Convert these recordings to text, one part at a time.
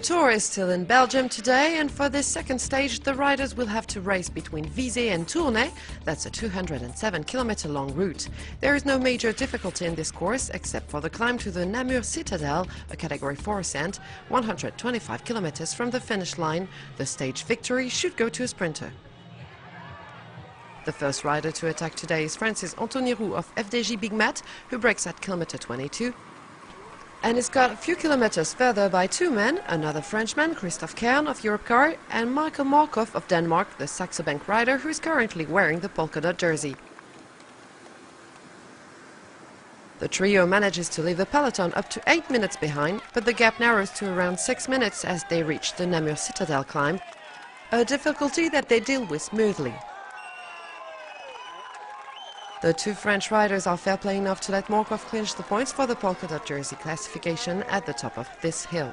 Tour is still in Belgium today, and for this second stage the riders will have to race between Visé and Tournai. That's a 207-kilometer long route. There is no major difficulty in this course except for the climb to the Namur Citadel, a Category 4 ascent, 125 kilometers from the finish line. The stage victory should go to a sprinter. The first rider to attack today is Francis Anthony Roux of FDJ Big Mat, who breaks at kilometer 22. And is got a few kilometers further by two men, another Frenchman, Christophe Kern of Europcar, and Michael Markov of Denmark, the Saxo Bank rider who is currently wearing the polka dot jersey. The trio manages to leave the peloton up to 8 minutes behind, but the gap narrows to around 6 minutes as they reach the Namur Citadel climb, a difficulty that they deal with smoothly. The two French riders are fair play enough to let Markov clinch the points for the polka dot jersey classification at the top of this hill.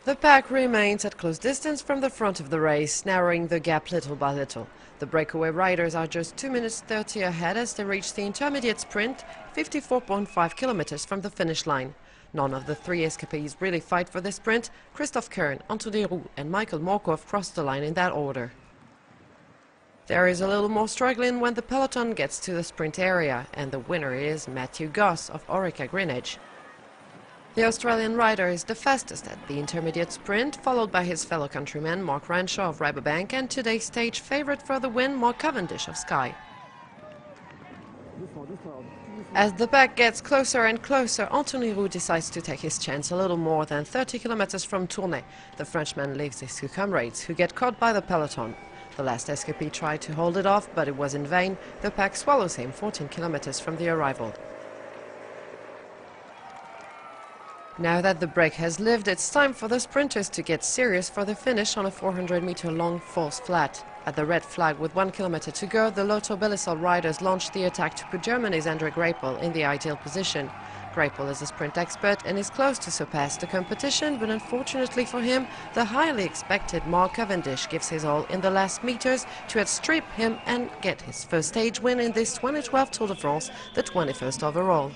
The pack remains at close distance from the front of the race, narrowing the gap little by little. The breakaway riders are just 2 minutes 30 ahead as they reach the intermediate sprint, 54.5 kilometers from the finish line. None of the three escapees really fight for the sprint. Christophe Kern, Anthony Roux and Michael Markov cross the line in that order. There is a little more struggling when the peloton gets to the sprint area, and the winner is Matthew Goss of Orica Greenwich. The Australian rider is the fastest at the intermediate sprint, followed by his fellow countryman Mark Renshaw of Rabobank and today's stage favourite for the win, Mark Cavendish of Sky. As the pack gets closer and closer, Anthony Roux decides to take his chance a little more than 30 kilometers from Tournai. The Frenchman leaves his two comrades, who get caught by the peloton. The last escapee tried to hold it off, but it was in vain. The pack swallows him 14 kilometers from the arrival. Now that the break has lived, it's time for the sprinters to get serious for the finish on a 400-meter-long false flat. At the red flag with 1 kilometer to go, the Lotto Belisol riders launched the attack to put Germany's Andre Greipel in the ideal position. Greipel is a sprint expert and is close to surpass the competition, but unfortunately for him, the highly expected Mark Cavendish gives his all in the last meters to outstrip him and get his first stage win in this 2012 Tour de France, the 21st overall.